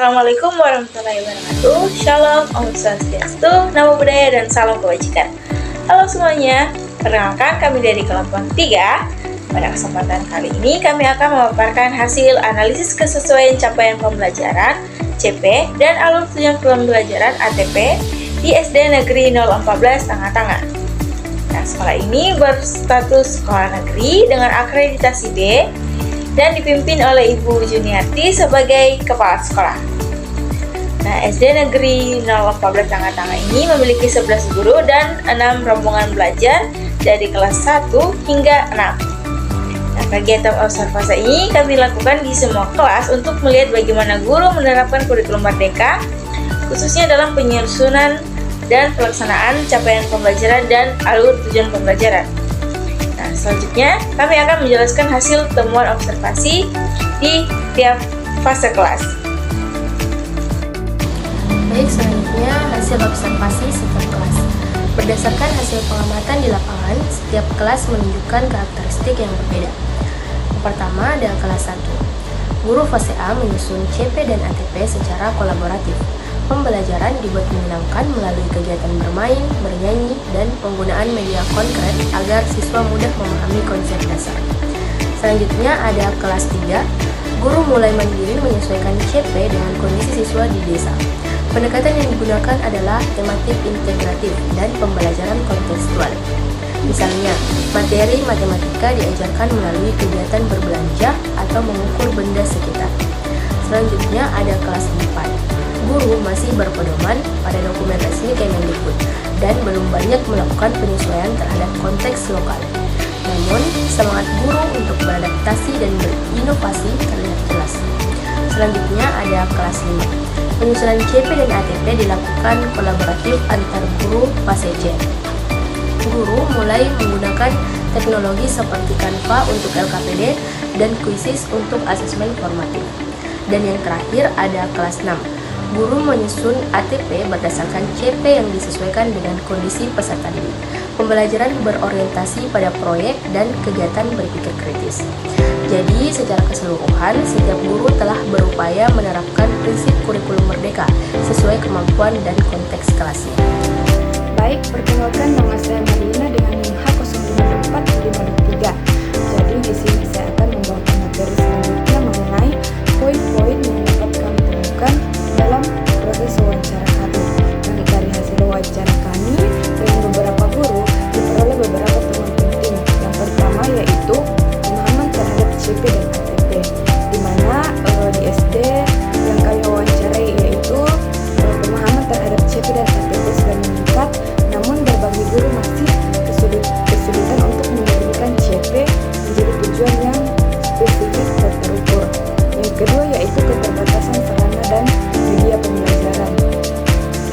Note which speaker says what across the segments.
Speaker 1: Assalamualaikum warahmatullahi wabarakatuh. Shalom, Om Swastiastu, Namo Buddhaya, dan salam kebajikan. Halo semuanya, perkenalkan kami dari kelompok 3. Pada kesempatan kali ini kami akan memaparkan hasil analisis kesesuaian capaian pembelajaran CP dan alur tujuan pembelajaran ATP di SD Negeri 014 Tangah-Tangah. Nah, sekolah ini berstatus sekolah negeri dengan akreditasi B dan dipimpin oleh Ibu Juniarti sebagai kepala sekolah. Nah, SD Negeri 014 Tangah-Tangah ini memiliki 11 guru dan 6 rombongan belajar dari kelas 1 hingga 6. Nah, kegiatan observasi ini kami lakukan di semua kelas untuk melihat bagaimana guru menerapkan kurikulum Merdeka, khususnya dalam penyusunan dan pelaksanaan capaian pembelajaran dan alur tujuan pembelajaran. Nah, selanjutnya kami akan menjelaskan hasil temuan observasi di tiap fase kelas.
Speaker 2: Baik, selanjutnya hasil observasi setiap kelas. Berdasarkan hasil pengamatan di lapangan, setiap kelas menunjukkan karakteristik yang berbeda. Yang pertama adalah kelas 1. Guru fase A menyusun CP dan ATP secara kolaboratif. Pembelajaran dibuat menyenangkan melalui kegiatan bermain, bernyanyi, dan penggunaan media konkret agar siswa mudah memahami konsep dasar. Selanjutnya ada kelas 3. Guru mulai mandiri menyesuaikan CP dengan kondisi siswa di desa. Pendekatan yang digunakan adalah tematik integratif dan pembelajaran kontekstual. Misalnya, materi matematika diajarkan melalui kegiatan berbelanja atau mengukur benda sekitar. Selanjutnya ada kelas 4. Guru masih berpedoman pada dokumen resmi Kemendikbud dan belum banyak melakukan penyesuaian terhadap konteks lokal. Namun, semangat guru untuk beradaptasi dan berinovasi terlihat jelas. Selanjutnya ada kelas 5. Penyusunan CP dan ATP dilakukan kolaboratif antar guru fase C. Guru mulai menggunakan teknologi seperti Canva untuk LKPD dan Quizzes untuk asesmen formatif. Dan yang terakhir ada kelas 6. Guru menyusun ATP berdasarkan CP yang disesuaikan dengan kondisi peserta didik. Pembelajaran berorientasi pada proyek dan kegiatan berpikir kritis. Jadi, secara keseluruhan, setiap guru telah berupaya menerapkan prinsip kurikulum Merdeka sesuai kemampuan dan konteks kelasnya.
Speaker 3: Baik, perkenalkan nama saya Marina dengan NIM H05453. Jadi di sini saya akan membawakan materi selanjutnya mengenai poin-poin yang dapat kami temukan dalam proses wawancara kami. Nah, dari hasil wawancara kami dengan beberapa guru diperoleh beberapa temuan penting. Yang pertama yaitu pemahaman terhadap CP dan ATP, di mana di SD yang kami wawancarai yaitu pemahaman terhadap CP dan ATP sudah meningkat, namun berbagai guru masih kesulitan untuk menjadikan CP menjadi tujuan yang spesifik dan terukur. Yang kedua yaitu keterbatasan sarana dan media pembelajaran,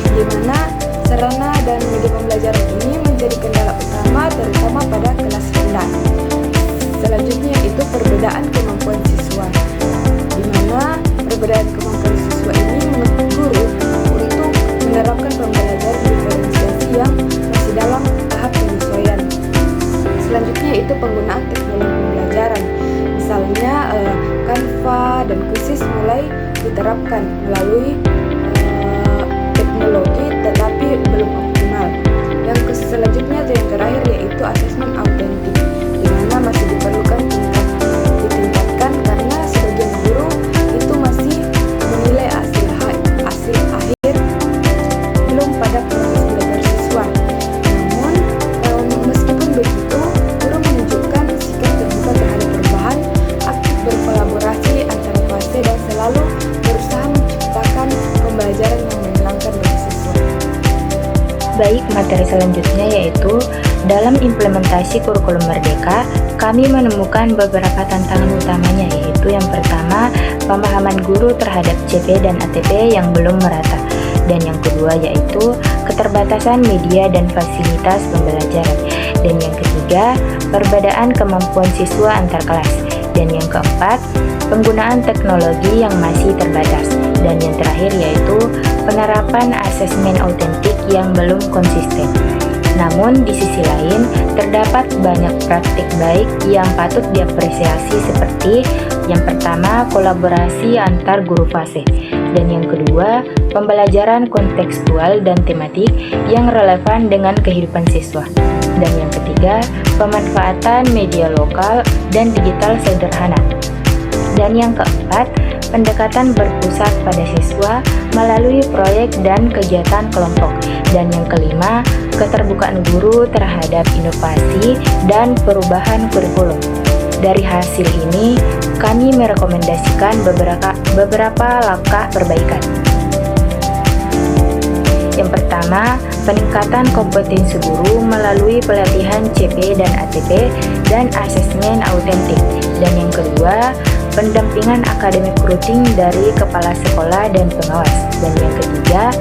Speaker 3: di mana sarana dan media pembelajaran ini menjadi kendala utama terutama pada kelas rendah. Selanjutnya itu perbedaan kemampuan siswa, di mana perbedaan kemampuan siswa ini menuntut guru untuk menerapkan pembelajaran diferensiasi yang masih dalam tahap penyesuaian. Selanjutnya itu penggunaan teknologi pembelajaran, misalnya Canva dan Quizzes mulai diterapkan melalui teknologi tetapi belum optimal. Yang selanjutnya yang terakhir yaitu asesmen autentik, di mana masih diperlukan ditingkatkan karena sebagian guru itu masih menilai hasil akhir belum pada proses belajar siswa. Namun meskipun begitu, guru menunjukkan sikap terbuka terhadap perubahan, aktif berkolaborasi antar fase dan selalu berusaha menciptakan pembelajaran yang menyenangkan bagi siswa.
Speaker 4: Baik, materi selanjutnya yaitu dalam implementasi kurikulum Merdeka, kami menemukan beberapa tantangan utamanya, yaitu yang pertama, pemahaman guru terhadap CP dan ATP yang belum merata. Dan yang kedua yaitu keterbatasan media dan fasilitas pembelajaran. Dan yang ketiga, perbedaan kemampuan siswa antar kelas. Dan yang keempat, penggunaan teknologi yang masih terbatas. Dan yang terakhir yaitu penerapan asesmen autentik yang belum konsisten. Namun di sisi lain, terdapat banyak praktik baik yang patut diapresiasi seperti yang pertama, kolaborasi antar guru fase. Dan yang kedua, pembelajaran kontekstual dan tematik yang relevan dengan kehidupan siswa. Dan yang ketiga, pemanfaatan media lokal dan digital sederhana. Dan yang keempat, pendekatan berpusat pada siswa melalui proyek dan kegiatan kelompok. Dan yang kelima, keterbukaan guru terhadap inovasi dan perubahan kurikulum. Dari hasil ini, kami merekomendasikan beberapa langkah perbaikan. Yang pertama, peningkatan kompetensi guru melalui pelatihan CP dan ATP dan asesmen autentik. Dan yang kedua, pendampingan akademik rutin dari kepala sekolah dan pengawas. Dan yang ketiga,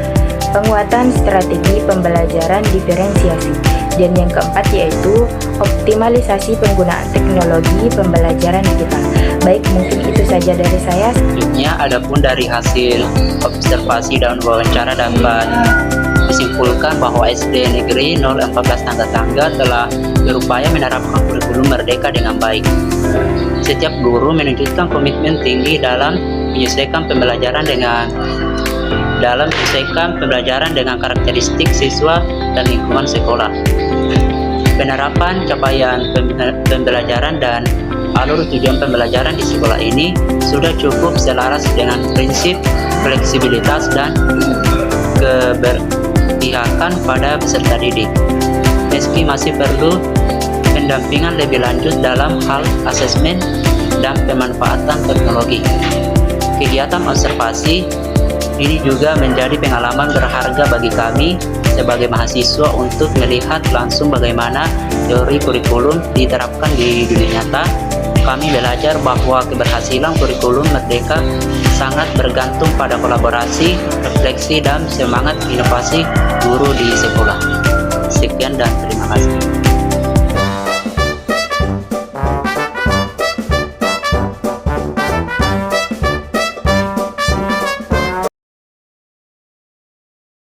Speaker 4: penguatan strategi pembelajaran diferensiasi. Dan yang keempat yaitu optimalisasi penggunaan teknologi pembelajaran digital. Baik, mungkin itu saja dari saya.
Speaker 5: Selanjutnya, adapun dari hasil observasi dan wawancara dapat disimpulkan bahwa SD Negeri 014 Tangga-Tangga telah berupaya menerapkan kurikulum merdeka dengan baik. Setiap guru menunjukkan komitmen tinggi dalam menyelesaikan pembelajaran dengan karakteristik siswa dan lingkungan sekolah. Penerapan capaian pembelajaran dan alur tujuan pembelajaran di sekolah ini sudah cukup selaras dengan prinsip fleksibilitas dan keberpihakan pada peserta didik. Meski masih perlu pendampingan lebih lanjut dalam hal asesmen dan pemanfaatan teknologi. Kegiatan observasi ini juga menjadi pengalaman berharga bagi kami sebagai mahasiswa untuk melihat langsung bagaimana teori kurikulum diterapkan di dunia nyata. Kami belajar bahwa keberhasilan kurikulum merdeka sangat bergantung pada kolaborasi, refleksi, dan semangat inovasi guru di sekolah. Sekian dan terima kasih.